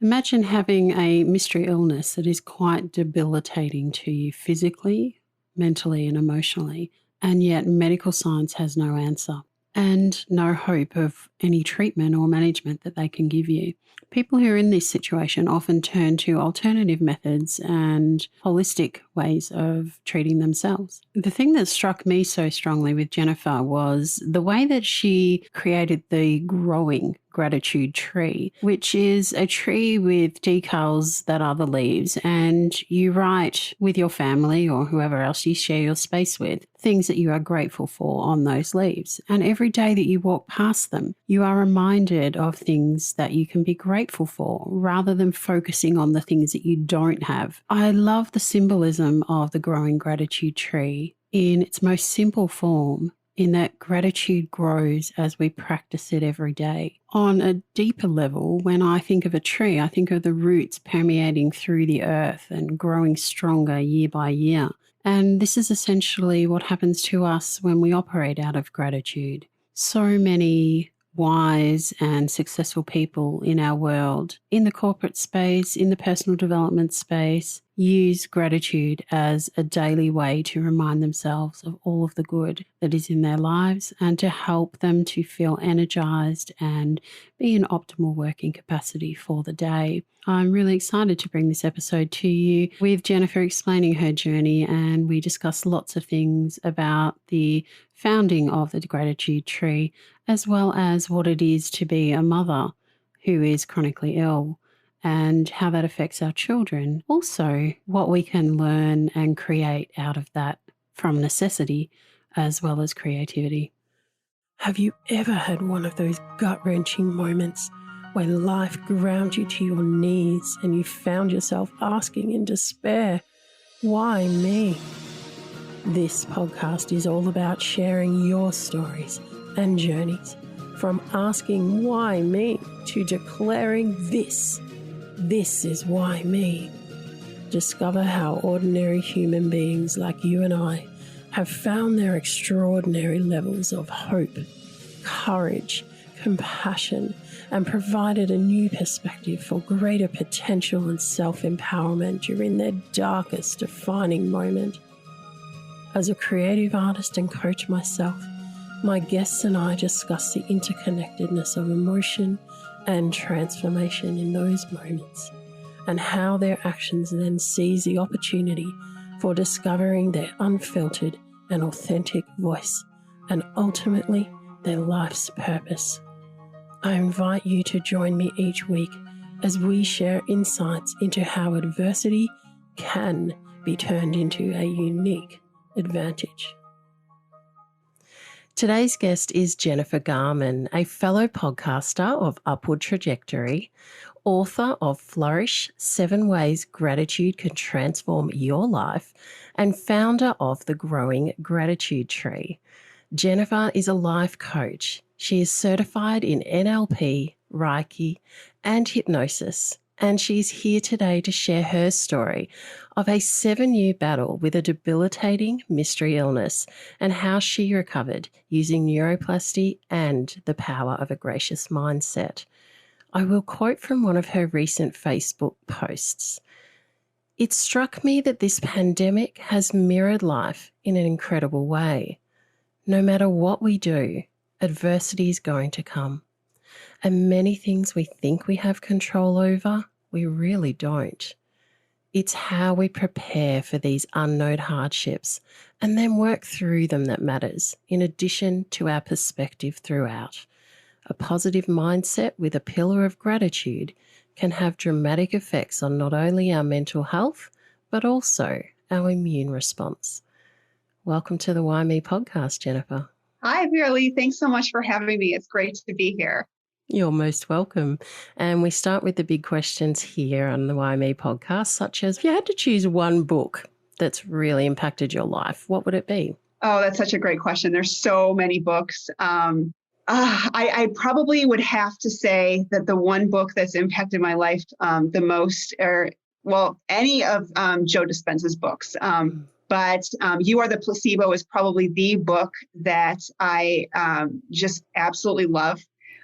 Imagine having a mystery illness that is quite debilitating to you physically, mentally, and emotionally, and yet medical science has no answer and no hope of any treatment or management that they can give you. People who are in this situation often turn to alternative methods and holistic ways of treating themselves. The thing that struck me so strongly with Jennifer was the way that she created the growing gratitude tree, which is a tree with decals that are the leaves, and you write with your family or whoever else you share your space with things that you are grateful for on those leaves. And every day that you walk past them, you are reminded of things that you can be grateful for rather than focusing on the things that you don't have. I love the symbolism of the growing gratitude tree in its most simple form, in that gratitude grows as we practice it every day. On a deeper level, when I think of a tree, I think of the roots permeating through the earth and growing stronger year by year. And this is essentially what happens to us when we operate out of gratitude. So many wise and successful people in our world, in the corporate space, in the personal development space, use gratitude as a daily way to remind themselves of all of the good that is in their lives and to help them to feel energized and be in optimal working capacity for the day. I'm really excited to bring this episode to you with Jennifer explaining her journey, and we discuss lots of things about the founding of the gratitude tree, as well as what it is to be a mother who is chronically ill and how that affects our children. Also, what we can learn and create out of that from necessity as well as creativity. Have you ever had one of those gut-wrenching moments where life ground you to your knees and you found yourself asking in despair, why me? This podcast is all about sharing your stories and journeys, from asking why me to declaring this is why me. Discover how ordinary human beings like you and I have found their extraordinary levels of hope, courage, compassion, and provided a new perspective for greater potential and self-empowerment during their darkest defining moment. As a creative artist and coach myself, my guests and I discuss the interconnectedness of emotion and transformation in those moments, and how their actions then seize the opportunity for discovering their unfiltered and authentic voice, and ultimately their life's purpose. I invite you to join me each week as we share insights into how adversity can be turned into a unique advantage. Today's guest is Jennifer Garman, a fellow podcaster of Upward Trajectory, author of Flourish, 7 Ways Gratitude Can Transform Your Life, and founder of the Growing Gratitude Tree. Jennifer is a life coach. She is certified in NLP, Reiki, and hypnosis, and she's here today to share her story of a 7-year battle with a debilitating mystery illness and how she recovered using neuroplasty and the power of a gracious mindset. I will quote from one of her recent Facebook posts. "It struck me that this pandemic has mirrored life in an incredible way. No matter what we do, adversity is going to come. And many things we think we have control over, we really don't. It's how we prepare for these unknown hardships and then work through them that matters, in addition to our perspective throughout. A positive mindset with a pillar of gratitude can have dramatic effects on not only our mental health, but also our immune response." Welcome to the WhyMe podcast, Jennifer. Hi, Vera-Lee. Thanks so much for having me. It's great to be here. You're most welcome. And we start with the big questions here on the WhyMe podcast, such as if you had to choose one book that's really impacted your life, what would it be? Oh, that's such a great question. There's so many books. I probably would have to say that the one book that's impacted my life the most, any of Joe Dispenza's books. But You Are the Placebo is probably the book that I just absolutely love.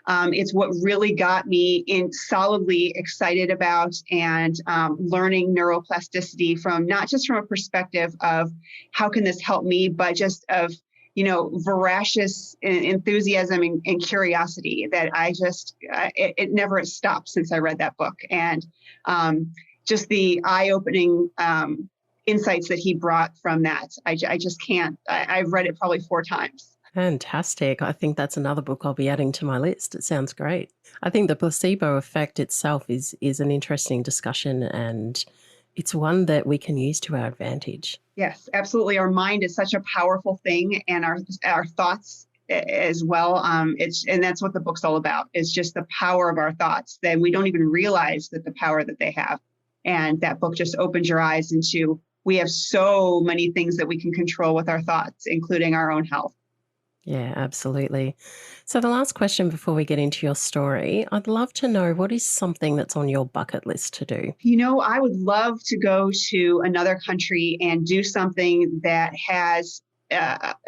It's what really got me solidly excited about and learning neuroplasticity from not just from a perspective of how can this help me, but just of, voracious enthusiasm and curiosity that it never has stopped since I read that book. And just the eye-opening insights that he brought from that. I just can't. I've read it probably 4 times. Fantastic. I think that's another book I'll be adding to my list. It sounds great. I think the placebo effect itself is an interesting discussion, and it's one that we can use to our advantage. Yes, absolutely. Our mind is such a powerful thing, and our thoughts as well. And that's what the book's all about. It's just the power of our thoughts that we don't even realize that the power that they have. And that book just opens your eyes into, we have so many things that we can control with our thoughts, including our own health. Yeah, absolutely. So the last question before we get into your story, I'd love to know, what is something that's on your bucket list to do? I would love to go to another country and do something that has,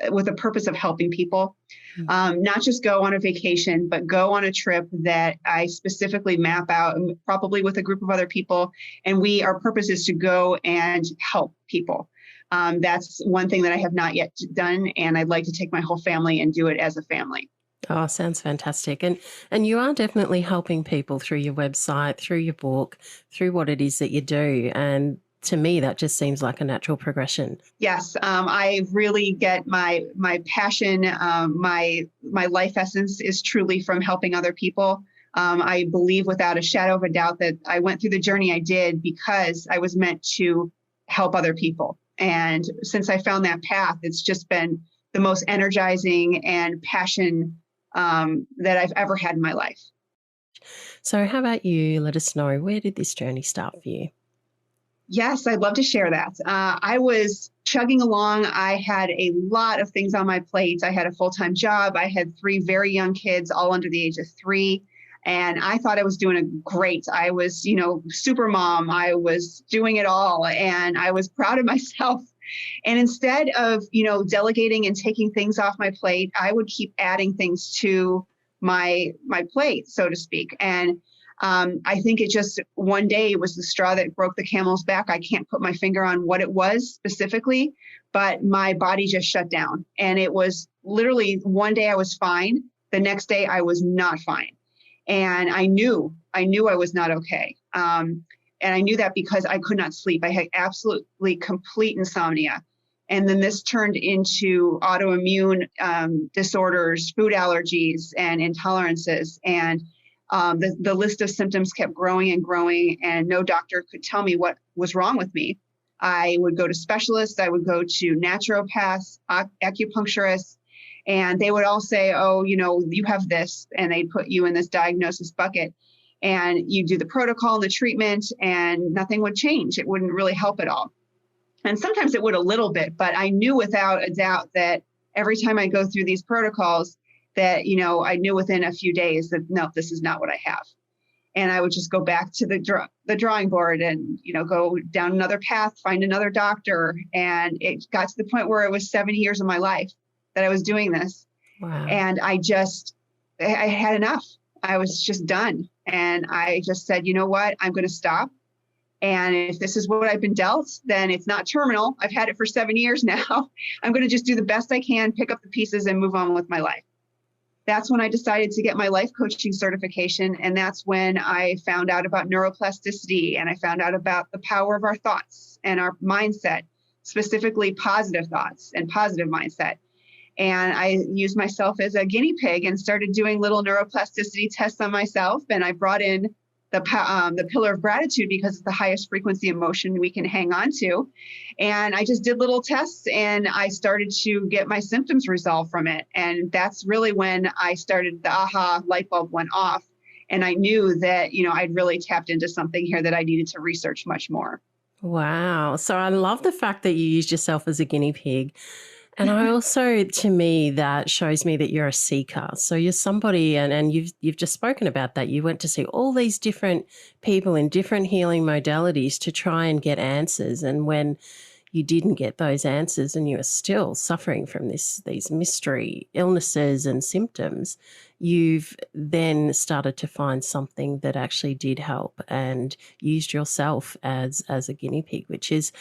with a purpose of helping people. Not just go on a vacation, but go on a trip that I specifically map out, probably with a group of other people. And our purpose is to go and help people. That's one thing that I have not yet done, and I'd like to take my whole family and do it as a family. Oh, sounds fantastic. And you are definitely helping people through your website, through your book, through what it is that you do. And to me, that just seems like a natural progression. Yes, I really get my passion, my life essence is truly from helping other people. I believe without a shadow of a doubt that I went through the journey I did because I was meant to help other people. And since I found that path, it's just been the most energizing and passion that I've ever had in my life. So how about you let us know, where did this journey start for you? Yes, I'd love to share that. I was chugging along. I had a lot of things on my plate. I had a full-time job. I had 3 very young kids, all under the age of 3. And I thought I was doing great. I was, super mom. I was doing it all. And I was proud of myself. And instead of, delegating and taking things off my plate, I would keep adding things to my plate, so to speak. And I think it just one day was the straw that broke the camel's back. I can't put my finger on what it was specifically, but my body just shut down. And it was literally one day I was fine. The next day I was not fine. And I knew I was not okay. And I knew that because I could not sleep. I had absolutely complete insomnia. And then this turned into autoimmune disorders, food allergies, and intolerances. And the list of symptoms kept growing and growing, and no doctor could tell me what was wrong with me. I would go to specialists. I would go to naturopaths, acupuncturists, and they would all say, oh, you have this, and they'd put you in this diagnosis bucket. And you do the protocol and the treatment, and nothing would change. It wouldn't really help at all. And sometimes it would a little bit, but I knew without a doubt that every time I go through these protocols that, I knew within a few days that, no, this is not what I have. And I would just go back to the drawing board and, go down another path, find another doctor. And it got to the point where it was 7 years of my life that I was doing this. Wow. And I had enough. I was just done. And I just said, you know what, I'm going to stop. And if this is what I've been dealt, then it's not terminal. I've had it for 7 years now. I'm going to just do the best I can, pick up the pieces and move on with my life. That's when I decided to get my life coaching certification. And that's when I found out about neuroplasticity, and I found out about the power of our thoughts and our mindset, specifically positive thoughts and positive mindset. And I used myself as a guinea pig and started doing little neuroplasticity tests on myself. And I brought in the pillar of gratitude because it's the highest frequency emotion we can hang on to. And I just did little tests, and I started to get my symptoms resolved from it. And that's really when I started, the aha light bulb went off. And I knew that, I'd really tapped into something here that I needed to research much more. Wow. So I love the fact that you used yourself as a guinea pig. And I also, to me, that shows me that you're a seeker. So you're somebody, and you've just spoken about that. You went to see all these different people in different healing modalities to try and get answers. And when you didn't get those answers and you were still suffering from these mystery illnesses and symptoms, you've then started to find something that actually did help and used yourself as a guinea pig, which is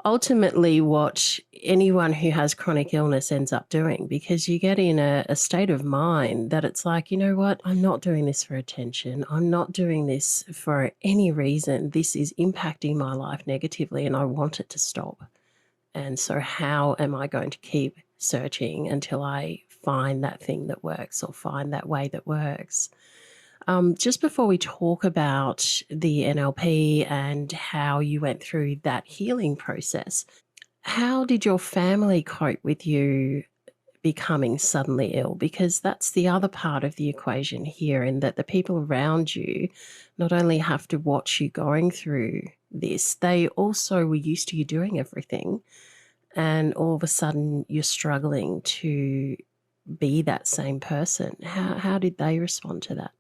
ultimately what anyone who has chronic illness ends up doing, because you get in a state of mind that it's like, you know what, I'm not doing this for attention. I'm not doing this for any reason. This is impacting my life negatively and I want it to stop. And so how am I going to keep searching until I find that thing that works or find that way that works? Just before we talk about the NLP and how you went through that healing process, how did your family cope with you becoming suddenly ill? Because that's the other part of the equation here, in that the people around you not only have to watch you going through this, they also were used to you doing everything. And all of a sudden you're struggling to be that same person. How did they respond to that?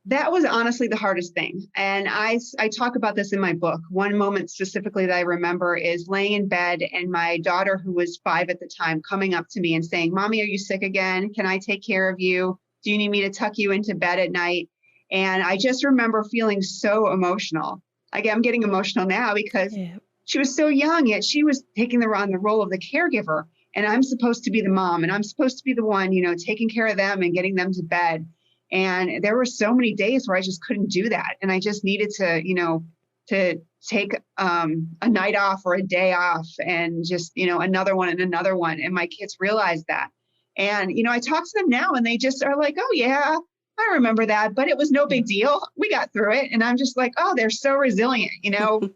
That was honestly the hardest thing. And I talk about this in my book. One moment specifically that I remember is laying in bed and my daughter, who was 5 at the time, coming up to me and saying, "Mommy, are you sick again? Can I take care of you? Do you need me to tuck you into bed at night?" And I just remember feeling so emotional. Again, I'm getting emotional now because she was so young, yet she was taking on the role of the caregiver. And I'm supposed to be the mom, and I'm supposed to be the one, taking care of them and getting them to bed. And there were so many days where I just couldn't do that. And I just needed to take a night off or a day off and just, another one and another one. And my kids realized that. And, I talk to them now and they just are like, "Oh yeah, I remember that, but it was no big deal. We got through it." And I'm just like, "Oh, they're so resilient.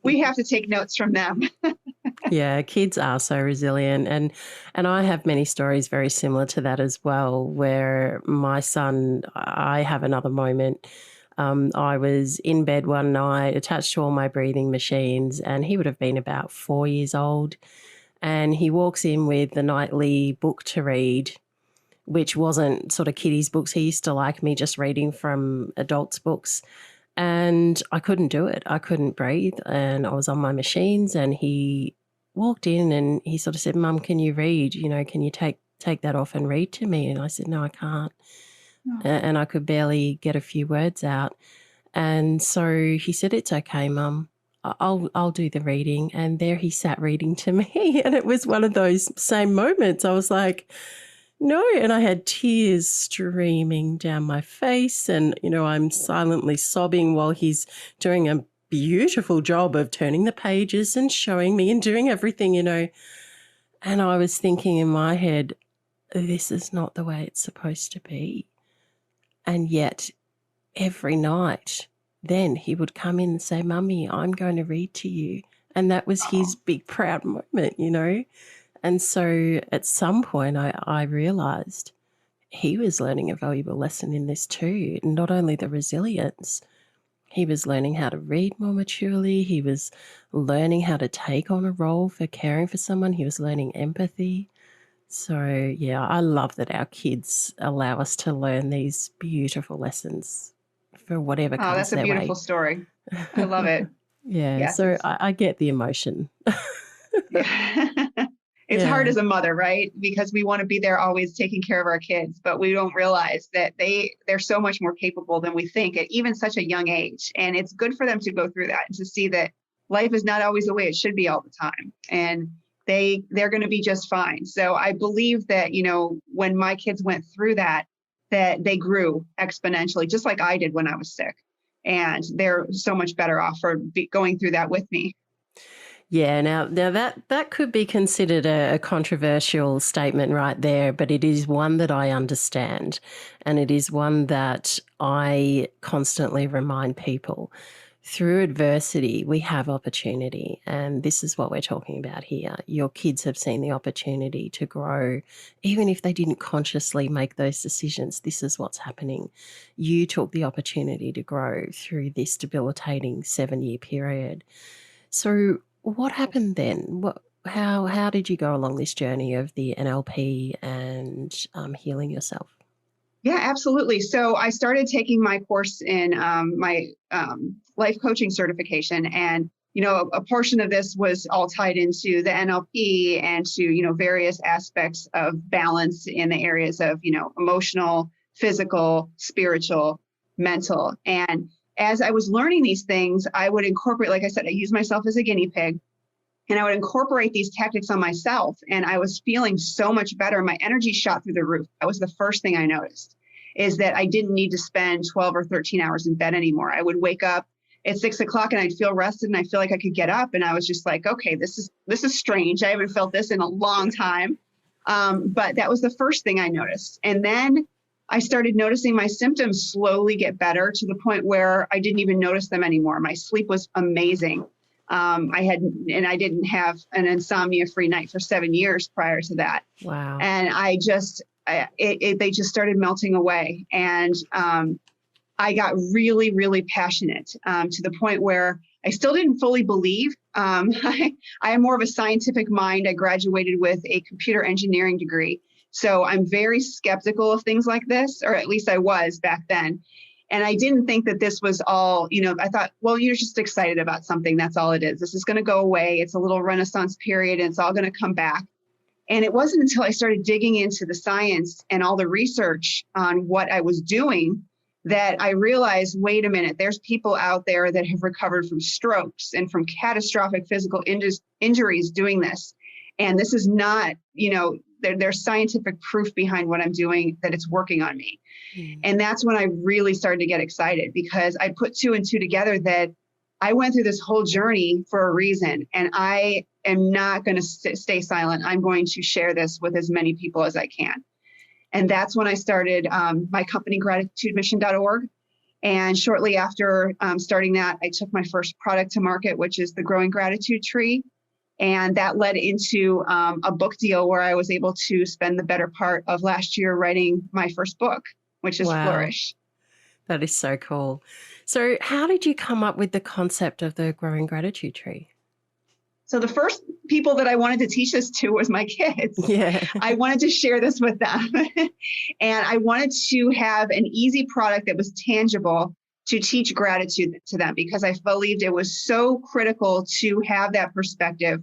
We have to take notes from them." Yeah, kids are so resilient, and I have many stories very similar to that as well, where my son, I have another moment. I was in bed one night attached to all my breathing machines, and he would have been about 4 years old, and he walks in with the nightly book to read, which wasn't sort of kiddies books. He used to like me just reading from adults' books. And I couldn't do it. I couldn't breathe. And I was on my machines, and he walked in and he sort of said, "Mum, can you read? Can you take that off and read to me?" And I said, "No, I can't." And I could barely get a few words out. And so he said, "It's okay, Mum. I'll do the reading." And there he sat reading to me. And it was one of those same moments. I was like, "No," and I had tears streaming down my face, and, I'm silently sobbing while he's doing a beautiful job of turning the pages and showing me and doing everything, And I was thinking in my head, this is not the way it's supposed to be. And yet every night then he would come in and say, "Mummy, I'm going to read to you." And that was his big proud moment. And so at some point I realised he was learning a valuable lesson in this too. Not only the resilience, he was learning how to read more maturely. He was learning how to take on a role for caring for someone. He was learning empathy. So, yeah, I love that our kids allow us to learn these beautiful lessons for whatever comes that's a their beautiful way. story. I love it. Yeah, Yes, so I get the emotion. It's hard as a mother, right? Because we want to be there always taking care of our kids, but we don't realize that they're so much more capable than we think at even such a young age. And it's good for them to go through that and to see that life is not always the way it should be all the time. And they're going to be just fine. So I believe that, when my kids went through that they grew exponentially, just like I did when I was sick. And they're so much better off for going through that with me. Yeah, now that could be considered a controversial statement right there, but it is one that I understand, and it is one that I constantly remind people. Through adversity, we have opportunity, and this is what we're talking about here. Your kids have seen the opportunity to grow, even if they didn't consciously make those decisions. This is what's happening. You took the opportunity to grow through this debilitating 7-year period. So what happened then? How did you go along this journey of the NLP and healing yourself? Yeah, absolutely. So I started taking my course in my life coaching certification, and a portion of this was all tied into the NLP and to, various aspects of balance in the areas of, emotional, physical, spiritual, mental. And as I was learning these things, I would incorporate, like I said, I use myself as a guinea pig, and I would incorporate these tactics on myself. And I was feeling so much better. My energy shot through the roof. That was the first thing I noticed, is that I didn't need to spend 12 or 13 hours in bed anymore. I would wake up at 6 o'clock and I'd feel rested and I feel like I could get up. And I was just like, okay, this is strange. I haven't felt this in a long time. But that was the first thing I noticed. And then I started noticing my symptoms slowly get better to the point where I didn't even notice them anymore. My sleep was amazing. I didn't have an insomnia-free night for 7 years prior to that. Wow. And they just started melting away. And I got really, really passionate to the point where I still didn't fully believe. I am more of a scientific mind. I graduated with a computer engineering degree. So I'm very skeptical of things like this, or at least I was back then. And I didn't think that this was all, I thought, well, you're just excited about something. That's all it is. This is going to go away. It's a little Renaissance period and it's all going to come back. And it wasn't until I started digging into the science and all the research on what I was doing that I realized, wait a minute, there's people out there that have recovered from strokes and from catastrophic physical injuries doing this. And this is not, there's scientific proof behind what I'm doing that it's working on me. And that's when I really started to get excited, because I put two and two together that I went through this whole journey for a reason. And I am not going to stay silent. I'm going to share this with as many people as I can. And that's when I started my company, gratitudemission.org. And shortly after starting that, I took my first product to market, which is the Growing Gratitude Tree. And that led into a book deal where I was able to spend the better part of last year writing my first book, which is Wow. Flourish. That is so cool. So how did you come up with the concept of the Growing Gratitude Tree? So the first people that I wanted to teach this to was my kids. Yeah. I wanted to share this with them. And I wanted to have an easy product that was tangible to teach gratitude to them, because I believed it was so critical to have that perspective.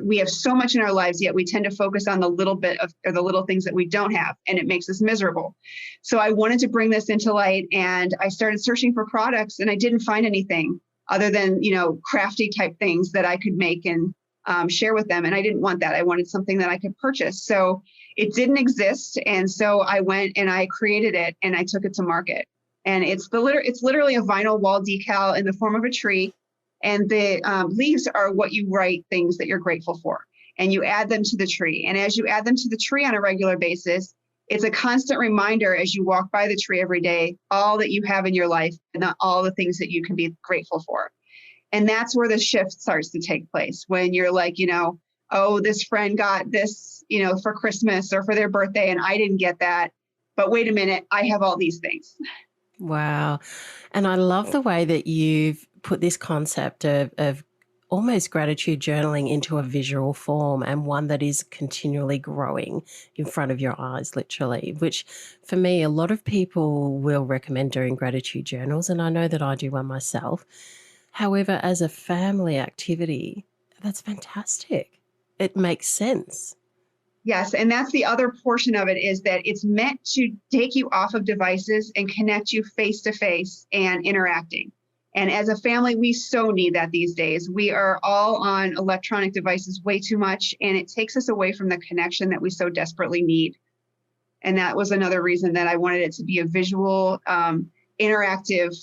We have so much in our lives, yet we tend to focus on the little bit of, or the little things that we don't have, and it makes us miserable. So I wanted to bring this into light, and I started searching for products, and I didn't find anything other than, crafty type things that I could make and share with them. And I didn't want that. I wanted something that I could purchase. So it didn't exist. And so I went and I created it and I took it to market. And it's literally a vinyl wall decal in the form of a tree. And the leaves are what you write things that you're grateful for. And you add them to the tree. And as you add them to the tree on a regular basis, it's a constant reminder as you walk by the tree every day, all that you have in your life and not all the things that you can be grateful for. And that's where the shift starts to take place, when you're like, oh, this friend got this, for Christmas or for their birthday, and I didn't get that. But wait a minute, I have all these things. Wow. And I love the way that you've put this concept of almost gratitude journaling into a visual form, and one that is continually growing in front of your eyes, literally, which for me, a lot of people will recommend doing gratitude journals, and I know that I do one myself. However, as a family activity, that's fantastic. It makes sense. Yes. And that's the other portion of it, is that it's meant to take you off of devices and connect you face to face and interacting. And as a family, we so need that these days. We are all on electronic devices way too much, and it takes us away from the connection that we so desperately need. And that was another reason that I wanted it to be a visual, interactive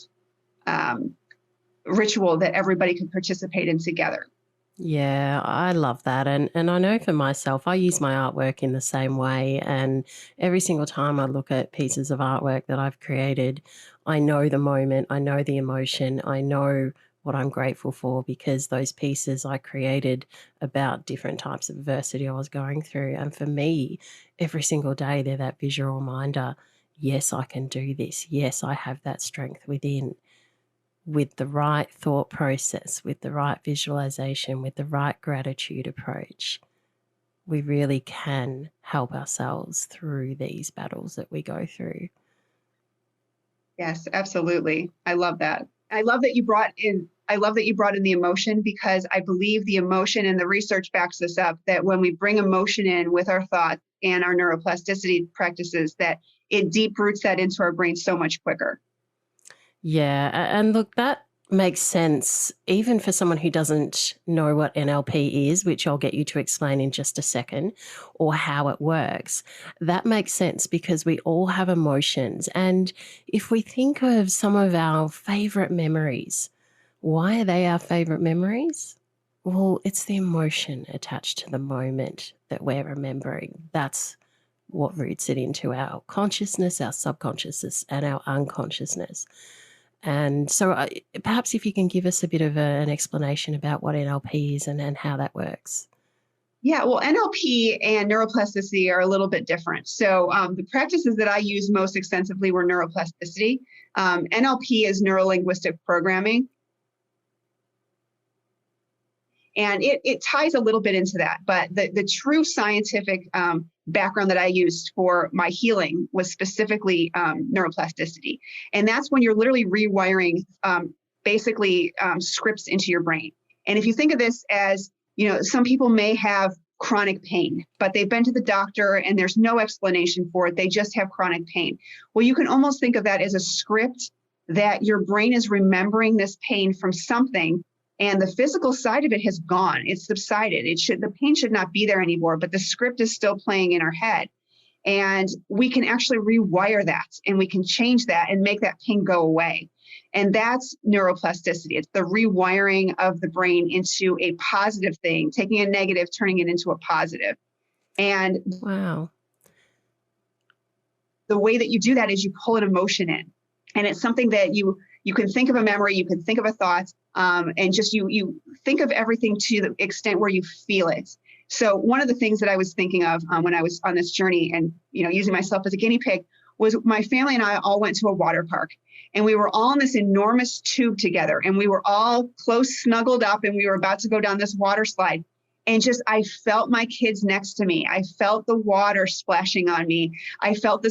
ritual that everybody could participate in together. Yeah, I love that. And I know for myself, I use my artwork in the same way. And every single time I look at pieces of artwork that I've created, I know the moment, I know the emotion, I know what I'm grateful for, because those pieces I created about different types of adversity I was going through. And for me, every single day, they're that visual reminder, yes, I can do this. Yes, I have that strength within. With the right thought process, with the right visualization, with the right gratitude approach, we really can help ourselves through these battles that we go through. Yes, absolutely. I love that. I love that you brought in I love that you brought in the emotion, because I believe the emotion, and the research backs this up, that when we bring emotion in with our thoughts and our neuroplasticity practices, that it deep roots that into our brain so much quicker. Yeah, and look, that makes sense even for someone who doesn't know what NLP is, which I'll get you to explain in just a second, or how it works. That makes sense because we all have emotions. And if we think of some of our favorite memories, why are they our favorite memories? Well, it's the emotion attached to the moment that we're remembering. That's what roots it into our consciousness, our subconsciousness, and our unconsciousness. And so perhaps if you can give us a bit of an explanation about what NLP is and how that works. Yeah, well, NLP and neuroplasticity are a little bit different. So the practices that I use most extensively were neuroplasticity. NLP is neuro-linguistic programming. And it ties a little bit into that. But the true scientific background that I used for my healing was specifically neuroplasticity. And that's when you're literally rewiring scripts into your brain. And if you think of this as, some people may have chronic pain, but they've been to the doctor and there's no explanation for it. They just have chronic pain. Well, you can almost think of that as a script that your brain is remembering this pain from something. And the physical side of it has gone. It's subsided. The pain should not be there anymore, but the script is still playing in our head. And we can actually rewire that, and we can change that and make that pain go away. And that's neuroplasticity. It's the rewiring of the brain into a positive thing, taking a negative, turning it into a positive. And wow, the way that you do that is you pull an emotion in. And it's something that you can think of a memory, you can think of a thought, and just you think of everything to the extent where you feel it. So one of the things that I was thinking of when I was on this journey and, using myself as a guinea pig was my family and I all went to a water park, and we were all in this enormous tube together, and we were all close, snuggled up, and we were about to go down this water slide. And I felt my kids next to me. I felt the water splashing on me. I smelled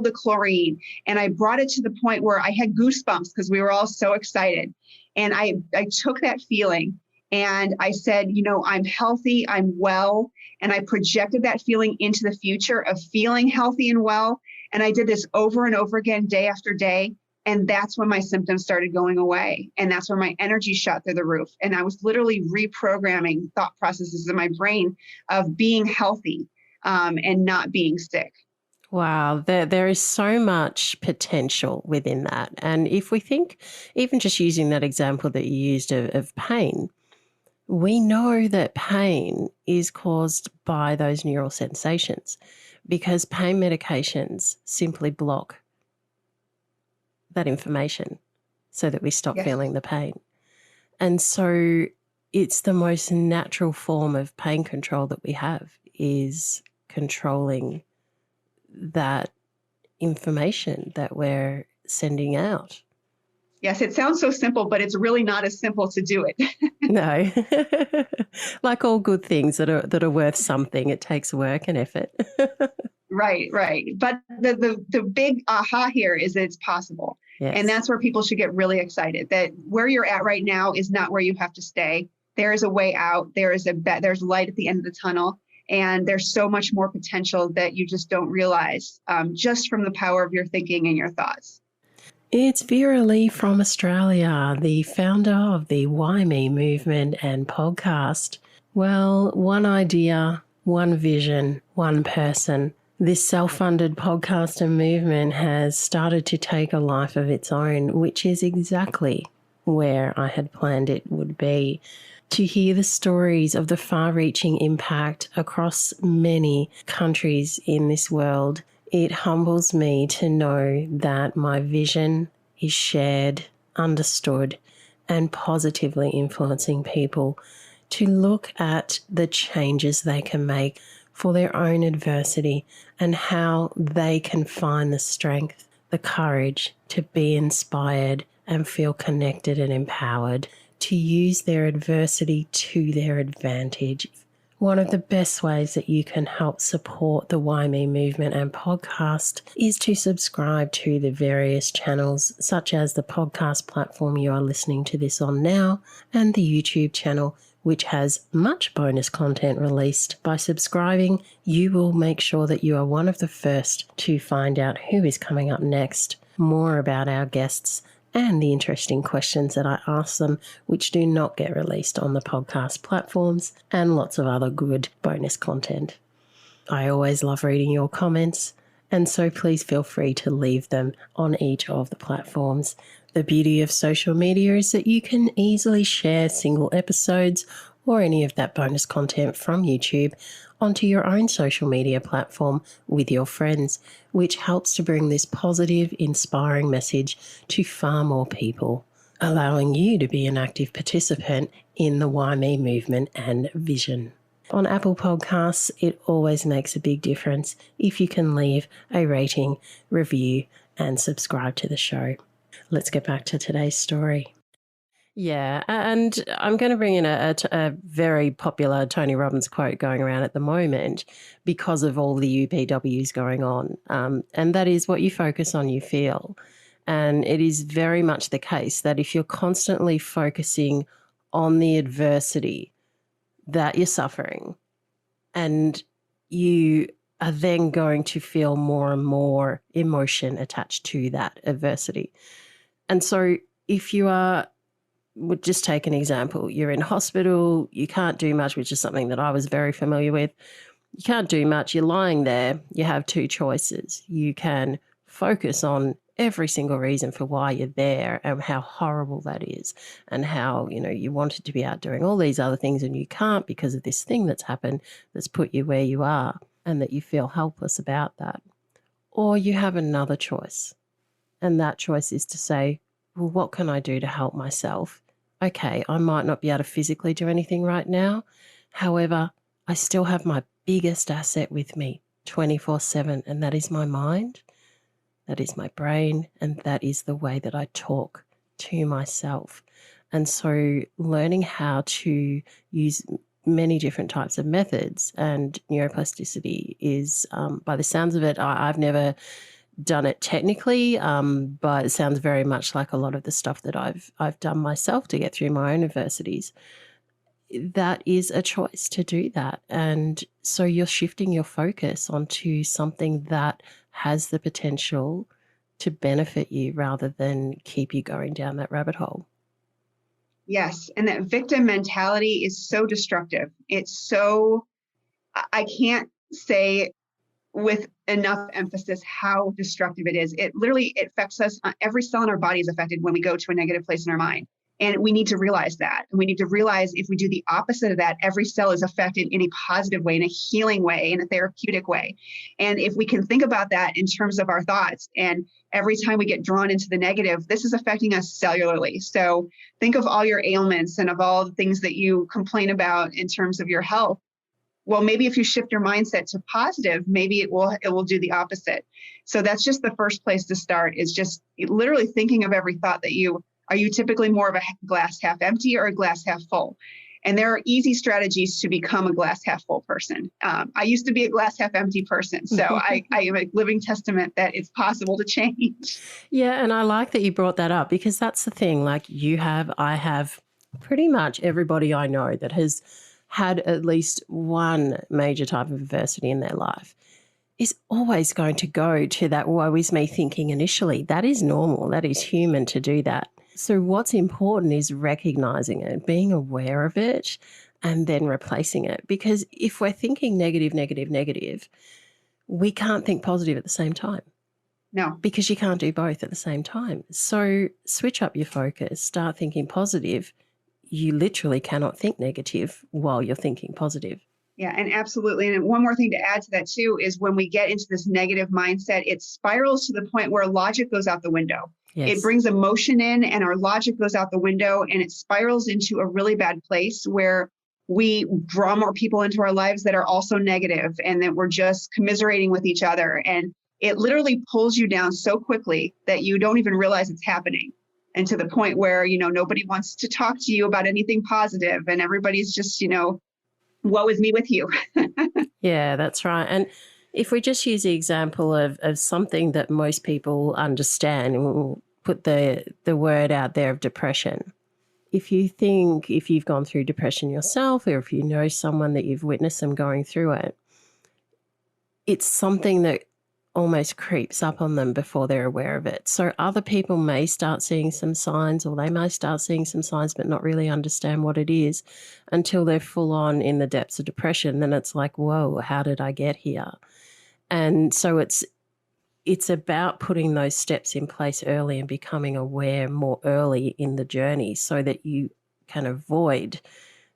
the chlorine, and I brought it to the point where I had goosebumps because we were all so excited. And I took that feeling and I said, I'm healthy, I'm well. And I projected that feeling into the future of feeling healthy and well. And I did this over and over again, day after day. And that's when my symptoms started going away. And that's where my energy shot through the roof. And I was literally reprogramming thought processes in my brain of being healthy and not being sick. Wow, there is so much potential within that. And if we think, even just using that example that you used of pain, we know that pain is caused by those neural sensations because pain medications simply block that information so that we stop Yes. feeling the pain. And so it's the most natural form of pain control that we have is controlling that information that we're sending out. Yes, it sounds so simple, but it's really not as simple to do it. No, like all good things that are worth something, it takes work and effort. Right. But the big aha here is that it's possible. Yes. And that's where people should get really excited that where you're at right now is not where you have to stay. There is a way out. There's light at the end of the tunnel. And there's so much more potential that you just don't realize just from the power of your thinking and your thoughts. It's Vera-Lee from Australia, the founder of the WhyMe Movement and podcast. Well, one idea, one vision, one person. This self-funded podcast and movement has started to take a life of its own, which is exactly where I had planned it would be. To hear the stories of the far-reaching impact across many countries in this world, it humbles me to know that my vision is shared, understood, and positively influencing people to look at the changes they can make for their own adversity and how they can find the strength, the courage to be inspired and feel connected and empowered to use their adversity to their advantage One of the best ways that you can help support the WhyMe movement and podcast is to subscribe to the various channels, such as the podcast platform you are listening to this on now and the YouTube channel, which has much bonus content released. By subscribing, you will make sure that you are one of the first to find out who is coming up next, more about our guests, and the interesting questions that I ask them, which do not get released on the podcast platforms, and lots of other good bonus content. I always love reading your comments, and so please feel free to leave them on each of the platforms. The beauty of social media is that you can easily share single episodes or any of that bonus content from YouTube onto your own social media platform with your friends, which helps to bring this positive, inspiring message to far more people, allowing you to be an active participant in the WhyMe movement and vision. On Apple Podcasts, it always makes a big difference if you can leave a rating, review, and subscribe to the show. Let's get back to today's story. Yeah, and I'm going to bring in a very popular Tony Robbins quote going around at the moment because of all the UPWs going on, and that is, what you focus on, you feel. And it is very much the case that if you're constantly focusing on the adversity that you're suffering, and you are then going to feel more and more emotion attached to that adversity. And so if you are, would just take an example, you're in hospital, you can't do much, which is something that I was very familiar with. You can't do much, you're lying there, you have two choices. You can focus on every single reason for why you're there and how horrible that is, and how, you wanted to be out doing all these other things and you can't because of this thing that's happened that's put you where you are, and that you feel helpless about that. Or you have another choice, and that choice is to say, well, what can I do to help myself? Okay, I might not be able to physically do anything right now. However, I still have my biggest asset with me 24/7, and that is my mind, that is my brain, and that is the way that I talk to myself. And so learning how to use many different types of methods, and neuroplasticity is, by the sounds of it, I've never done it technically, but it sounds very much like a lot of the stuff that I've done myself to get through my own adversities. That is a choice to do that. And so you're shifting your focus onto something that has the potential to benefit you rather than keep you going down that rabbit hole. Yes. And that victim mentality is so destructive. I can't say with enough emphasis how destructive it is. It affects us. Every cell in our body is affected when we go to a negative place in our mind. And we need to realize that. And we need to realize if we do the opposite of that, every cell is affected in a positive way, in a healing way, in a therapeutic way. And if we can think about that in terms of our thoughts, and every time we get drawn into the negative, this is affecting us cellularly. So think of all your ailments and of all the things that you complain about in terms of your health. Well, maybe if you shift your mindset to positive, maybe it will do the opposite. So that's just the first place to start, is just literally thinking of every thought that are you typically more of a glass half empty or a glass half full? And there are easy strategies to become a glass half full person. I used to be a glass half empty person. So I am a living testament that it's possible to change. Yeah. And I like that you brought that up, because that's the thing. Like I have pretty much everybody I know that has had at least one major type of adversity in their life is always going to go to that woe is me thinking initially. That is normal. That is human to do that. So what's important is recognizing it, being aware of it, and then replacing it. Because if we're thinking negative, we can't think positive at the same time. No. Because you can't do both at the same time. So switch up your focus, start thinking positive. You literally cannot think negative while you're thinking positive. Yeah, and absolutely. And one more thing to add to that too is when we get into this negative mindset, it spirals to the point where logic goes out the window. Yes. It brings emotion in and our logic goes out the window, and it spirals into a really bad place where we draw more people into our lives that are also negative, and that we're just commiserating with each other. And it literally pulls you down so quickly that you don't even realize it's happening. And to the point where, nobody wants to talk to you about anything positive, and everybody's just, woe is me with you. Yeah, that's right. And if we just use the example of something that most people understand, and we'll put the word out there of depression. If you've gone through depression yourself, or if you know someone that you've witnessed them going through it, it's something that almost creeps up on them before they're aware of it. So other people may start seeing some signs, or they may start seeing some signs but not really understand what it is until they're full on in the depths of depression. Then it's like, whoa, how did I get here? And so it's about putting those steps in place early and becoming aware more early in the journey so that you can avoid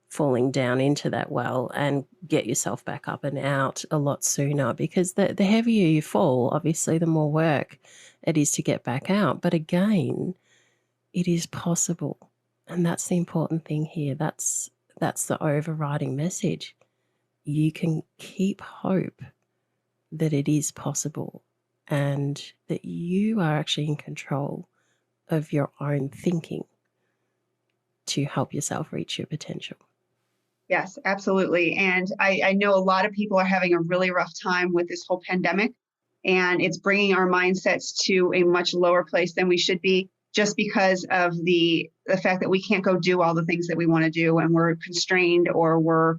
falling down into that well and get yourself back up and out a lot sooner, because the heavier you fall, obviously, the more work it is to get back out. But again, it is possible. And that's the important thing here. That's the overriding message. You can keep hope that it is possible and that you are actually in control of your own thinking to help yourself reach your potential. Yes, absolutely. And I know a lot of people are having a really rough time with this whole pandemic, and it's bringing our mindsets to a much lower place than we should be, just because of the fact that we can't go do all the things that we want to do, and we're constrained, or we're,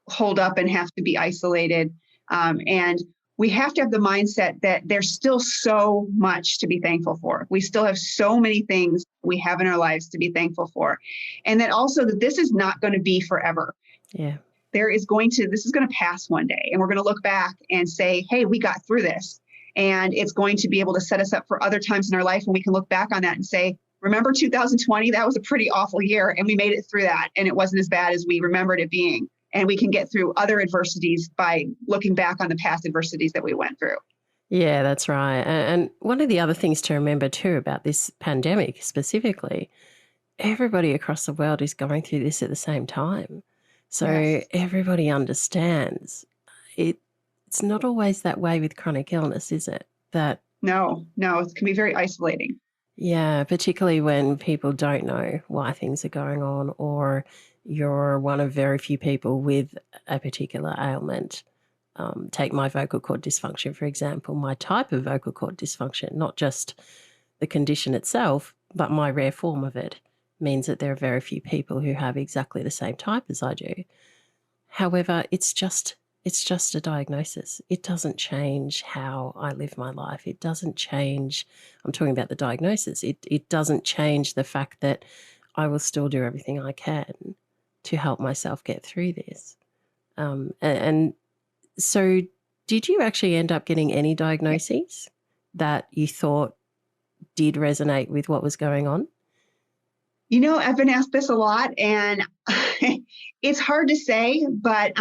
holed up and have to be isolated. And we have to have the mindset that there's still so much to be thankful for. We still have so many things we have in our lives to be thankful for. And that also that this is not going to be forever. Yeah. This is going to pass one day, and we're going to look back and say, hey, we got through this. And it's going to be able to set us up for other times in our life when we can look back on that and say, remember 2020, that was a pretty awful year, and we made it through that. And it wasn't as bad as we remembered it being. And we can get through other adversities by looking back on the past adversities that we went through. Yeah, that's right. And one of the other things to remember too about this pandemic specifically, everybody across the world is going through this at the same time. So Yes. Everybody understands. It's not always that way with chronic illness, is it? No, it can be very isolating. Yeah, particularly when people don't know why things are going on, or you're one of very few people with a particular ailment. Take my vocal cord dysfunction, for example, my type of vocal cord dysfunction, not just the condition itself, but my rare form of it means that there are very few people who have exactly the same type as I do. However, it's just a diagnosis. It doesn't change how I live my life. It doesn't change, I'm talking about the diagnosis. It doesn't change the fact that I will still do everything I can to help myself get through this. And so did you actually end up getting any diagnoses that you thought did resonate with what was going on? I've been asked this a lot, and it's hard to say, but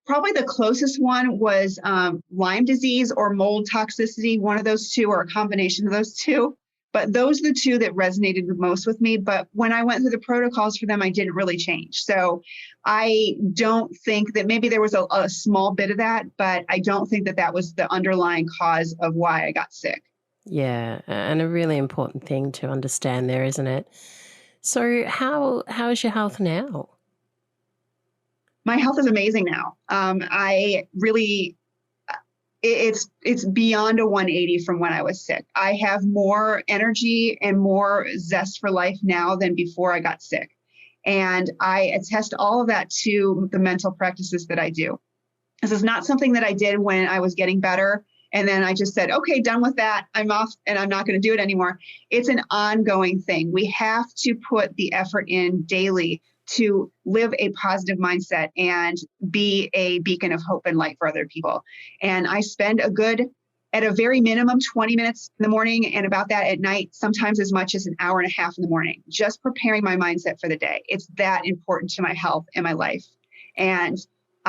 probably the closest one was Lyme disease or mold toxicity, one of those two, or a combination of those two. But those are the two that resonated the most with me. But when I went through the protocols for them, I didn't really change. So I don't think that, maybe there was a small bit of that, but I don't think that was the underlying cause of why I got sick. Yeah, and a really important thing to understand there, isn't it? So how is your health now? My health is amazing now. I really, it's beyond a 180 from when I was sick. I have more energy and more zest for life now than before I got sick. And I attest all of that to the mental practices that I do. This is not something that I did when I was getting better, and then I just said, okay, done with that. I'm off and I'm not going to do it anymore. It's an ongoing thing. We have to put the effort in daily to live a positive mindset and be a beacon of hope and light for other people. And I spend at a very minimum, 20 minutes in the morning, and about that at night, sometimes as much as an hour and a half in the morning, just preparing my mindset for the day. It's that important to my health and my life. And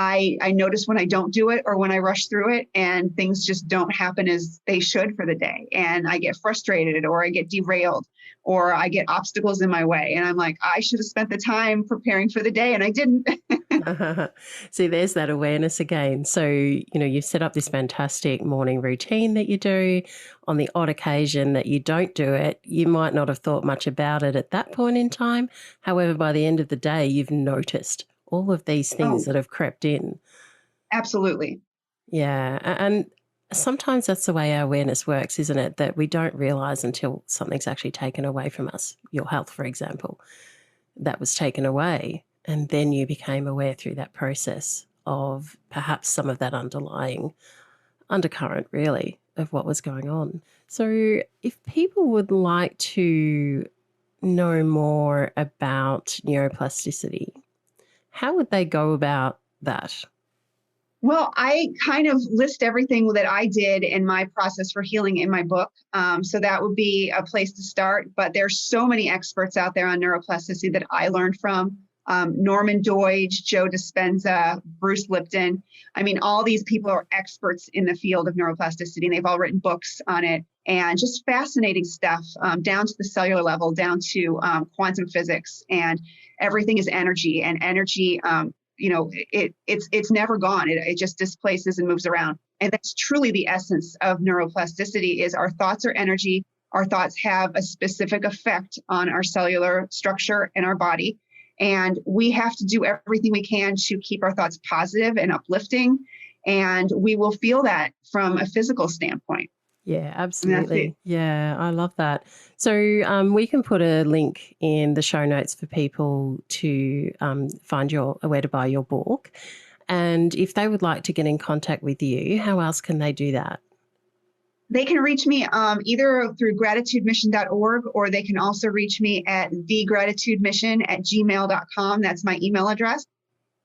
I notice when I don't do it, or when I rush through it and things just don't happen as they should for the day. And I get frustrated, or I get derailed, or I get obstacles in my way. And I'm like, I should have spent the time preparing for the day, and I didn't. See, there's that awareness again. So, you've set up this fantastic morning routine that you do. On the odd occasion that you don't do it, you might not have thought much about it at that point in time. However, by the end of the day, you've noticed all of these things that have crept in. Absolutely. Yeah. And sometimes that's the way our awareness works, isn't it? That we don't realize until something's actually taken away from us. Your health, for example, that was taken away. And then you became aware through that process of perhaps some of that underlying undercurrent, really, of what was going on. So if people would like to know more about neuroplasticity, how would they go about that? Well, I kind of list everything that I did in my process for healing in my book. So that would be a place to start. But there's so many experts out there on neuroplasticity that I learned from. Norman Doidge, Joe Dispenza, Bruce Lipton. I mean, all these people are experts in the field of neuroplasticity, and they've all written books on it. And just fascinating stuff, down to the cellular level, down to quantum physics, and everything is energy, and energy. It's never gone. It just displaces and moves around. And that's truly the essence of neuroplasticity is our thoughts are energy. Our thoughts have a specific effect on our cellular structure and our body. And we have to do everything we can to keep our thoughts positive and uplifting. And we will feel that from a physical standpoint. Yeah, absolutely. Yeah, I love that. So we can put a link in the show notes for people to find where to buy your book. And if they would like to get in contact with you, how else can they do that? They can reach me either through gratitudemission.org, or they can also reach me at thegratitudemission@gmail.com. That's my email address.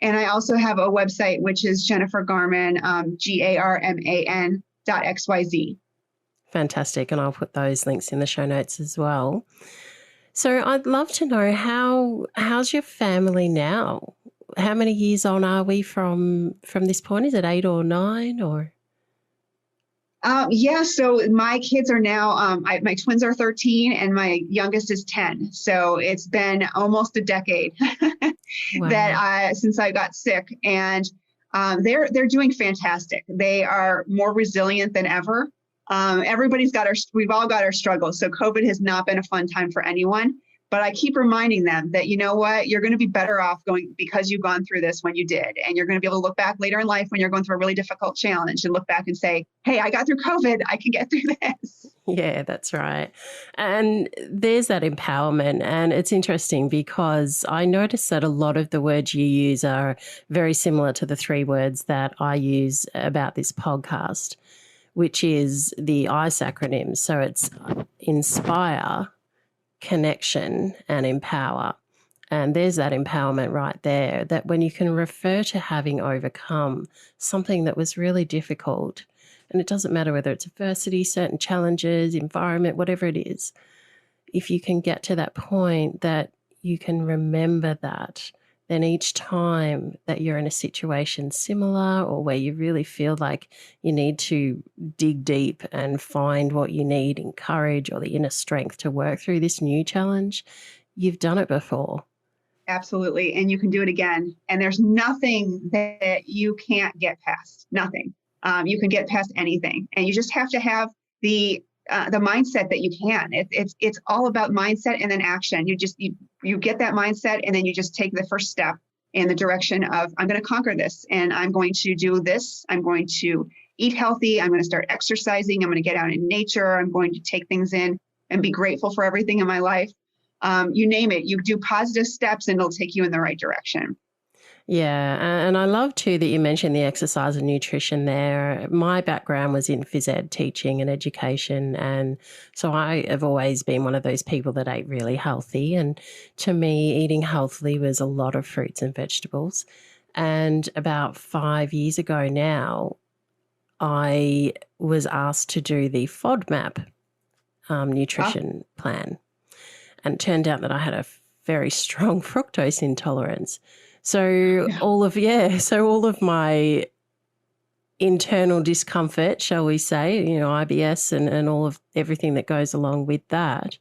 And I also have a website, which is Jennifer Garman, GARMAN.xyz. Fantastic. And I'll put those links in the show notes as well. So I'd love to know how's your family now? How many years on are we from this point? Is it 8 or 9 or? So my kids are now, my twins are 13 and my youngest is 10. So it's been almost a decade wow. Since I got sick, and they're doing fantastic. They are more resilient than ever. We've all got our struggles. So COVID has not been a fun time for anyone, but I keep reminding them that, you know what, you're going to be better off because you've gone through this when you did. And you're going to be able to look back later in life when you're going through a really difficult challenge and look back and say, hey, I got through COVID. I can get through this. Yeah, that's right. And there's that empowerment. And it's interesting because I noticed that a lot of the words you use are very similar to the 3 words that I use about this podcast, which is the ICE acronym. So it's inspire, connection, and empower. And there's that empowerment right there, that when you can refer to having overcome something that was really difficult, and it doesn't matter whether it's adversity, certain challenges, environment, whatever it is, if you can get to that point that you can remember that, then each time that you're in a situation similar or where you really feel like you need to dig deep and find what you need in courage or the inner strength to work through this new challenge, you've done it before. Absolutely. And you can do it again. And there's nothing that you can't get past. Nothing. You can get past anything. And you just have to have the mindset that you can. It's all about mindset and then action. You get that mindset, and then you just take the first step in the direction of, I'm going to conquer this, and I'm going to do this. I'm going to eat healthy. I'm going to start exercising. I'm going to get out in nature. I'm going to take things in and be grateful for everything in my life. You name it. You do positive steps, and it'll take you in the right direction. Yeah, and I love too that you mentioned the exercise and nutrition there. My background was in phys ed teaching and education, and so I have always been one of those people that ate really healthy. And to me, eating healthily was a lot of fruits and vegetables. And about 5 years ago now, I was asked to do the FODMAP nutrition plan. And it turned out that I had a very strong fructose intolerance. So all of my internal discomfort, shall we say, IBS and all of everything that goes along with that,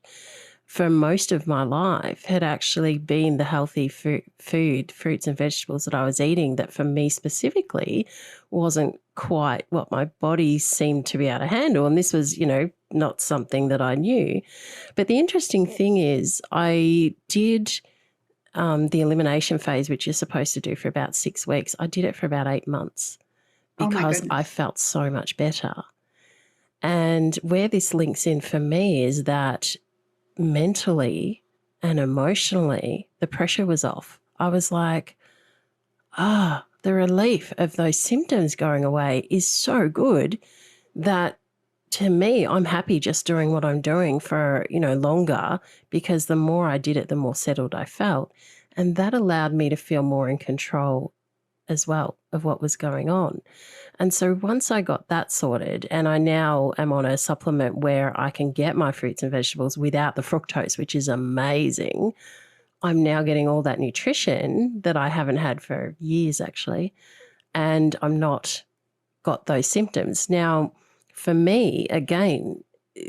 for most of my life had actually been the healthy food, fruits and vegetables that I was eating that for me specifically wasn't quite what my body seemed to be able to handle. And this was, not something that I knew. But the interesting thing is I did the elimination phase, which you're supposed to do for about 6 weeks, I did it for about 8 months Oh my because I goodness. felt so much better. And where this links in for me is that mentally and emotionally, the pressure was off. I was like, the relief of those symptoms going away is so good that to me, I'm happy just doing what I'm doing for, longer, because the more I did it, the more settled I felt. And that allowed me to feel more in control as well of what was going on. And so once I got that sorted, and I now am on a supplement where I can get my fruits and vegetables without the fructose, which is amazing. I'm now getting all that nutrition that I haven't had for years, actually, and I'm not got those symptoms. Now, for me, again,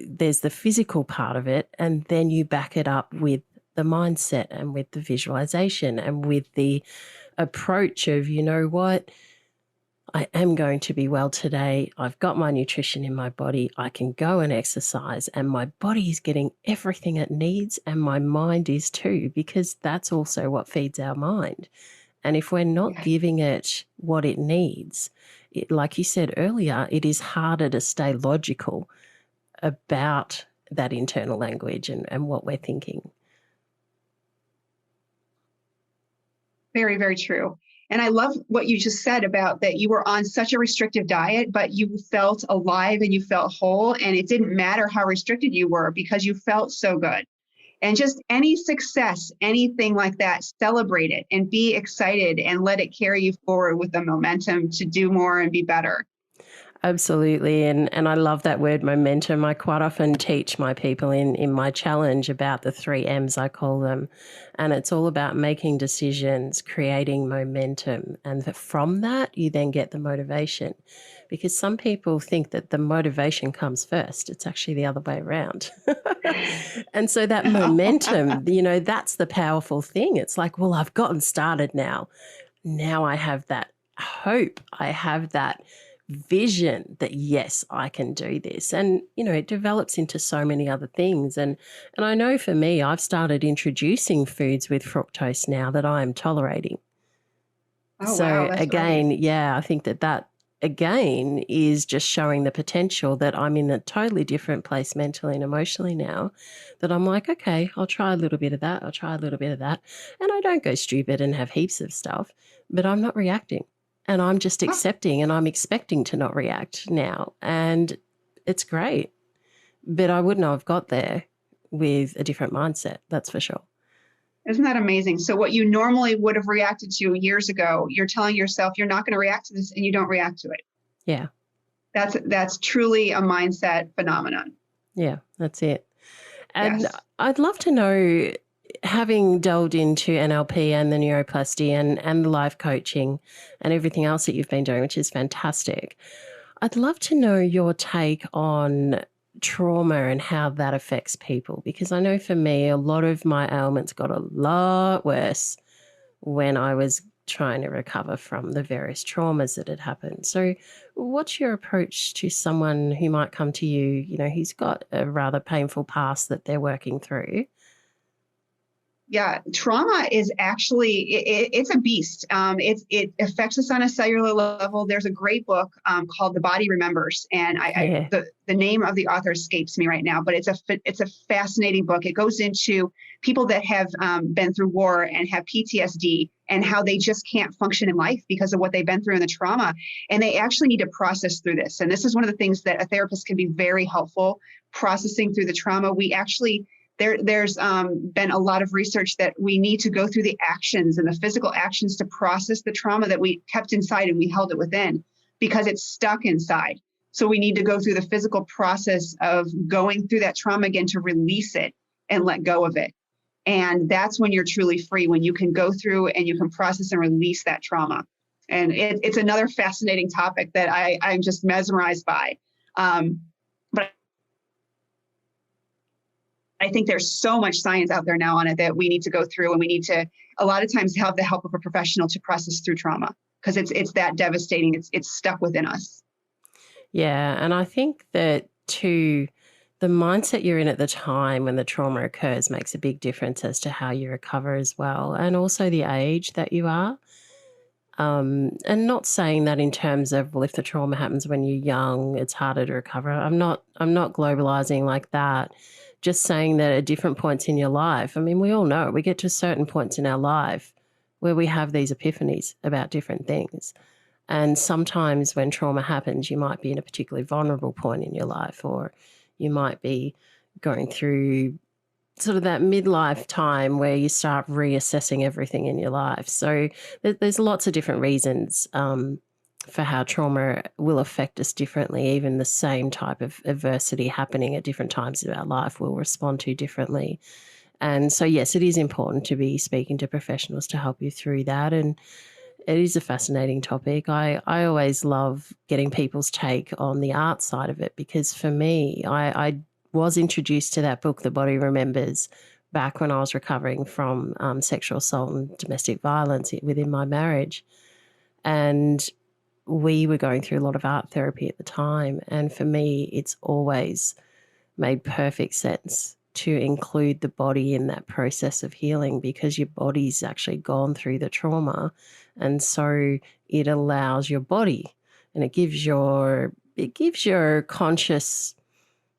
there's the physical part of it, and then you back it up with the mindset and with the visualization and with the approach of, you know what, I am going to be well today. I've got my nutrition in my body. I can go and exercise, and my body is getting everything it needs, and my mind is too, because that's also what feeds our mind. And if we're not giving it what it needs, like you said earlier, it is harder to stay logical about that internal language and what we're thinking. Very, very true. And I love what you just said about that you were on such a restrictive diet, but you felt alive and you felt whole. And it didn't matter how restricted you were because you felt so good. And just any success, anything like that, celebrate it and be excited and let it carry you forward with the momentum to do more and be better. Absolutely. And I love that word momentum. I quite often teach my people in my challenge about the 3 M's, I call them. And it's all about making decisions, creating momentum. And from that, you then get the motivation. Because some people think that the motivation comes first. It's actually the other way around. And so that momentum, that's the powerful thing. It's like, well, I've gotten started now. Now I have that hope. I have that vision that, yes, I can do this. And, it develops into so many other things. And I know for me, I've started introducing foods with fructose now that I am tolerating. Oh, So wow, that's again, great. I think that again is just showing the potential that I'm in a totally different place mentally and emotionally now, that I'm like, okay, I'll try a little bit of that. I'll try a little bit of that. And I don't go stupid and have heaps of stuff, but I'm not reacting. And I'm just Oh, accepting and I'm expecting to not react now. And it's great. But I wouldn't have got there with a different mindset, that's for sure. isn't that amazing? So what you normally would have reacted to years ago, you're telling yourself you're not going to react to this and you don't react to it. Yeah. That's truly a mindset phenomenon. Yeah, that's it. And Yes. I'd love to know, having delved into NLP and the neuroplasty and the life coaching and everything else that you've been doing, which is fantastic, I'd love to know your take on trauma and how that affects people. Because I know for me, a lot of my ailments got a lot worse when I was trying to recover from the various traumas that had happened. So what's your approach to someone who might come to you, who's got a rather painful past that they're working through? Yeah, trauma is actually, it's a beast. It affects us on a cellular level. There's a great book called The Body Remembers, and Yeah. the name of the author escapes me right now, but it's a fascinating book. It goes into people that have been through war and have PTSD and how they just can't function in life because of what they've been through in the trauma, and they actually need to process through this. And this is one of the things that a therapist can be very helpful, processing through the trauma. We actually There's been a lot of research that we need to go through the actions and the physical actions to process the trauma that we kept inside and we held it within because it's stuck inside. So we need to go through the physical process of going through that trauma again to release it and let go of it. And that's when you're truly free, when you can go through and you can process and release that trauma. And it's another fascinating topic that I'm just mesmerized by. But I think there's so much science out there now on it that we need to go through, and we need to a lot of times have the help of a professional to process through trauma because it's that devastating. It's stuck within us. Yeah. And I think that too, the the mindset you're in at the time when the trauma occurs makes a big difference as to how you recover as well, and also the age that you are. And not saying that in terms of, well, if the trauma happens when you're young, it's harder to recover. I'm not globalizing like that. Just saying that at different points in your life, I mean, we all know we get to certain points in our life where we have these epiphanies about different things. And sometimes when trauma happens, you might be in a particularly vulnerable point in your life, or you might be going through sort of that midlife time where you start reassessing everything in your life. So there's lots of different reasons for how trauma will affect us differently. Even the same type of adversity happening at different times of our life will respond to differently. And so, yes, it is important to be speaking to professionals to help you through that. And it is a fascinating topic. I always love getting people's take on the art side of it, because for me, I was introduced to that book, The Body Remembers, back when I was recovering from sexual assault and domestic violence within my marriage. And we were going through a lot of art therapy at the time. And for me, it's always made perfect sense to include the body in that process of healing, because your body's actually gone through the trauma. And so it allows your body, and it gives your conscious,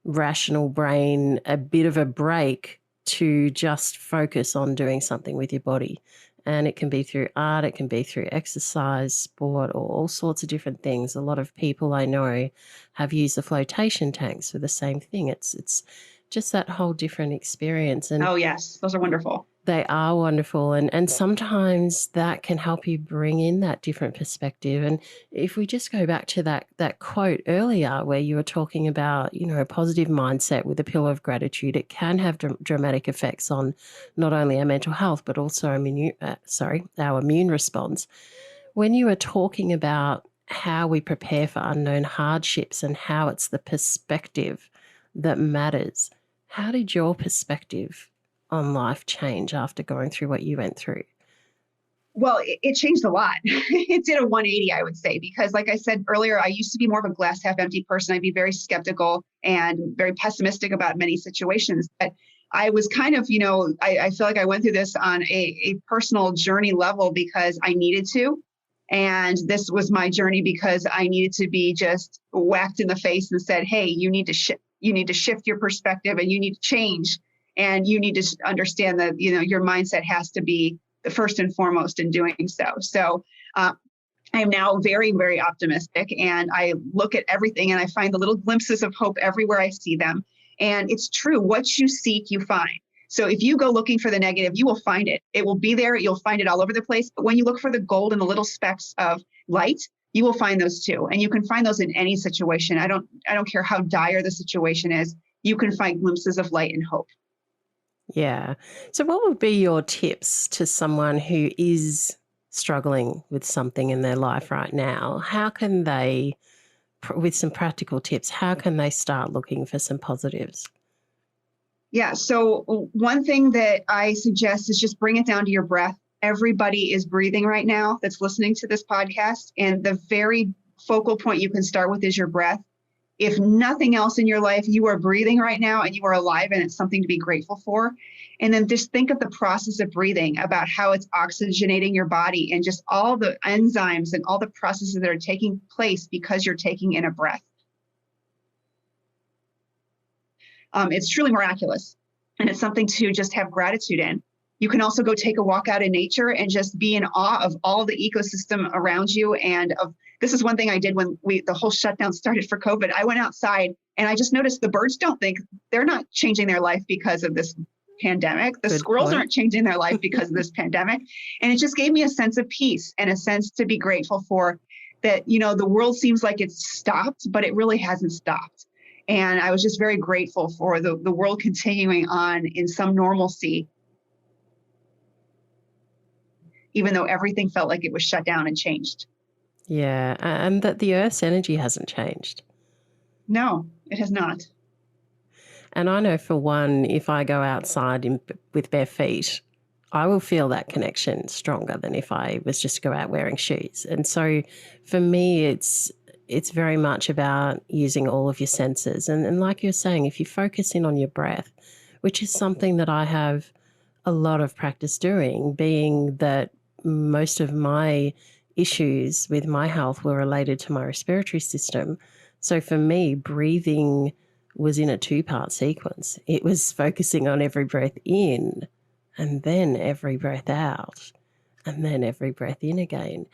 rational brain a bit of a break to just focus on doing something with your body. And it can be through art, it can be through exercise, sport, or all sorts of different things. A lot of people I know have used the flotation tanks for the same thing. It's just that whole different experience. And oh, yes, those are wonderful. they are wonderful. And sometimes that can help you bring in that different perspective. And if we just go back to that quote earlier where you were talking about, a positive mindset with a pillar of gratitude, it can have dramatic effects on not only our mental health, but also our immune response. When you were talking about how we prepare for unknown hardships and how it's the perspective that matters, how did your perspective on life change after going through what you went through? Well, it changed a lot. It did a 180, I would say, because like I said earlier, I used to be more of a glass half empty person. I'd be very skeptical and very pessimistic about many situations. But I was kind of, I feel like I went through this on a personal journey level because I needed to. And this was my journey because I needed to be just whacked in the face and said, hey, you need to shift your perspective, and you need to change. And you need to understand that, your mindset has to be the first and foremost in doing so. So I am now very, very optimistic, and I look at everything and I find the little glimpses of hope everywhere I see them. And it's true. What you seek, you find. So if you go looking for the negative, you will find it. It will be there. You'll find it all over the place. But when you look for the gold and the little specks of light, you will find those too. And you can find those in any situation. I don't care how dire the situation is. You can find glimpses of light and hope. Yeah. So what would be your tips to someone who is struggling with something in their life right now? How can they, with some practical tips, how can they start looking for some positives? Yeah. So one thing that I suggest is just bring it down to your breath. Everybody is breathing right now that's listening to this podcast. And the very focal point you can start with is your breath. If nothing else in your life, you are breathing right now and you are alive, and it's something to be grateful for. And then just think of the process of breathing, about how it's oxygenating your body and just all the enzymes and all the processes that are taking place because you're taking in a breath. It's truly miraculous, and it's something to just have gratitude in. You can also go take a walk out in nature and just be in awe of all the ecosystem around you. And this is one thing I did when the whole shutdown started for COVID. I went outside and I just noticed the birds they're not changing their life because of this pandemic. The squirrels aren't changing their life because of this pandemic. And it just gave me a sense of peace and a sense to be grateful for that. The world seems like it's stopped, but it really hasn't stopped. And I was just very grateful for the world continuing on in some normalcy, even though everything felt like it was shut down and changed. Yeah, and that the Earth's energy hasn't changed. No, it has not. And I know, for one, if I go outside with bare feet, I will feel that connection stronger than if I was just to go out wearing shoes. And so for me, it's it's very much about using all of your senses. And like you're saying, if you focus in on your breath, which is something that I have a lot of practice doing, being that most of my issues with my health were related to my respiratory system. So for me, breathing was in a two-part sequence. It was focusing on every breath in and then every breath out and then every breath in again.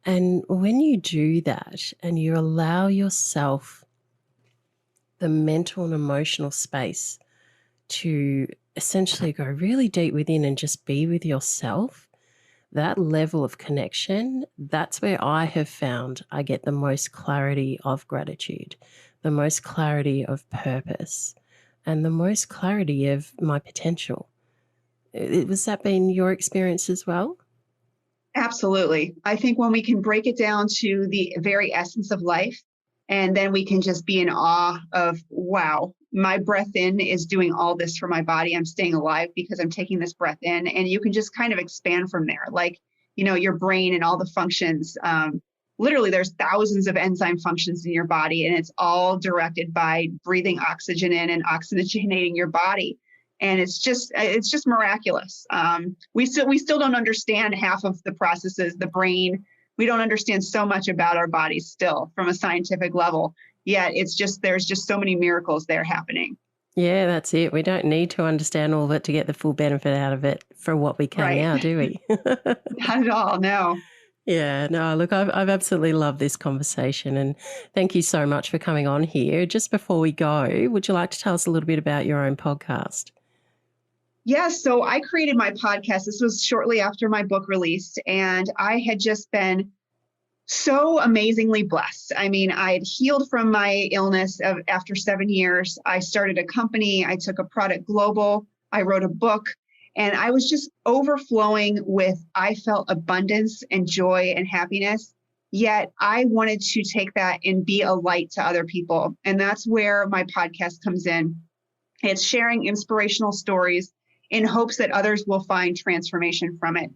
And when you do that and you allow yourself the mental and emotional space to essentially go really deep within and just be with yourself, that level of connection, that's where I have found I get the most clarity of gratitude, the most clarity of purpose, and the most clarity of my potential. Was that been your experience as well? Absolutely. I think when we can break it down to the very essence of life, and then we can just be in awe of, wow, my breath in is doing all this for my body. I'm staying alive because I'm taking this breath in. And you can just kind of expand from there. Like, your brain and all the functions. Literally, there's thousands of enzyme functions in your body, and it's all directed by breathing oxygen in and oxygenating your body. And it's just miraculous. We still don't understand half of the processes, the brain. We don't understand so much about our bodies still from a scientific level. Yet there's just so many miracles there happening. Yeah, that's it. We don't need to understand all of it to get the full benefit out of it for what we can now, do we? Not at all, no. Yeah, no, look, I've absolutely loved this conversation, and thank you so much for coming on here. Just before we go, would you like to tell us a little bit about your own podcast? Yes, so I created my podcast. This was shortly after my book released, and I had just been so amazingly blessed. I mean, I had healed from my illness after 7 years. I started a company. I took a product global. I wrote a book, and I was just overflowing with, I felt abundance and joy and happiness. Yet I wanted to take that and be a light to other people. And that's where my podcast comes in. It's sharing inspirational stories in hopes that others will find transformation from it.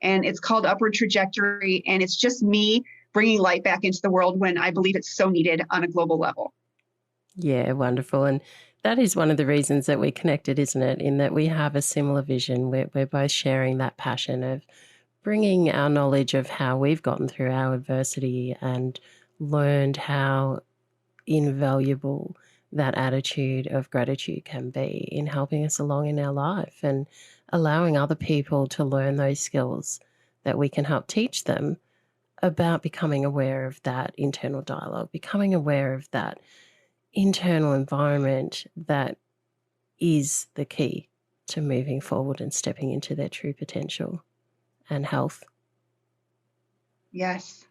And it's called Upward Trajectory. And it's just me bringing light back into the world when I believe it's so needed on a global level. Yeah, wonderful. And that is one of the reasons that we're connected, isn't it? In that we have a similar vision. We're both sharing that passion of bringing our knowledge of how we've gotten through our adversity and learned how invaluable that attitude of gratitude can be in helping us along in our life and allowing other people to learn those skills that we can help teach them about becoming aware of that internal dialogue, becoming aware of that internal environment that is the key to moving forward and stepping into their true potential and health. Yes.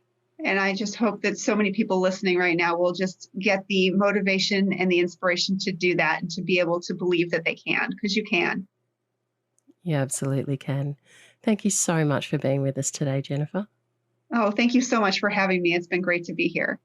And I just hope that so many people listening right now will just get the motivation and the inspiration to do that and to be able to believe that they can, because you can. You absolutely can. Thank you so much for being with us today, Jennifer. Oh, thank you so much for having me. It's been great to be here.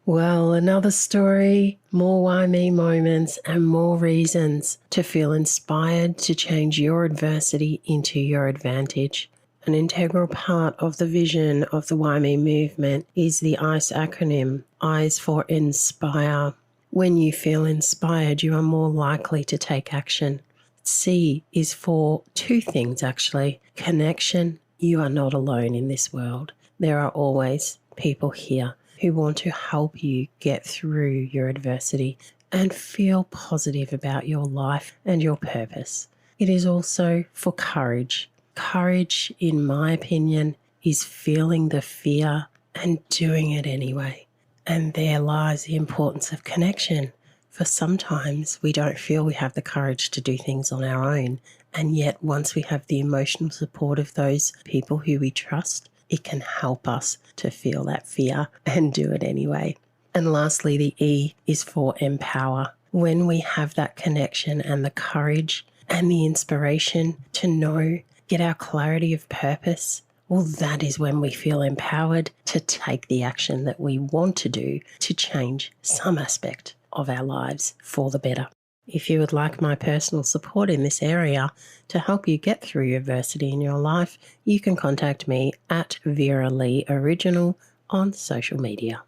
Well, another story, more WhyMe moments, and more reasons to feel inspired to change your adversity into your advantage. An integral part of the vision of the WhyMe movement is the ICE acronym, I is for inspire. When you feel inspired, you are more likely to take action. C is for two things, actually. Connection. You are not alone in this world. There are always people here who want to help you get through your adversity and feel positive about your life and your purpose. It is also for courage. Courage, in my opinion, is feeling the fear and doing it anyway. And there lies the importance of connection. For sometimes we don't feel we have the courage to do things on our own. And yet once we have the emotional support of those people who we trust, it can help us to feel that fear and do it anyway. And lastly, the E is for empower. When we have that connection and the courage and the inspiration to know, get our clarity of purpose, well, that is when we feel empowered to take the action that we want to do to change some aspect of our lives for the better. If you would like my personal support in this area to help you get through adversity in your life, you can contact me at Vera-Lee Original on social media.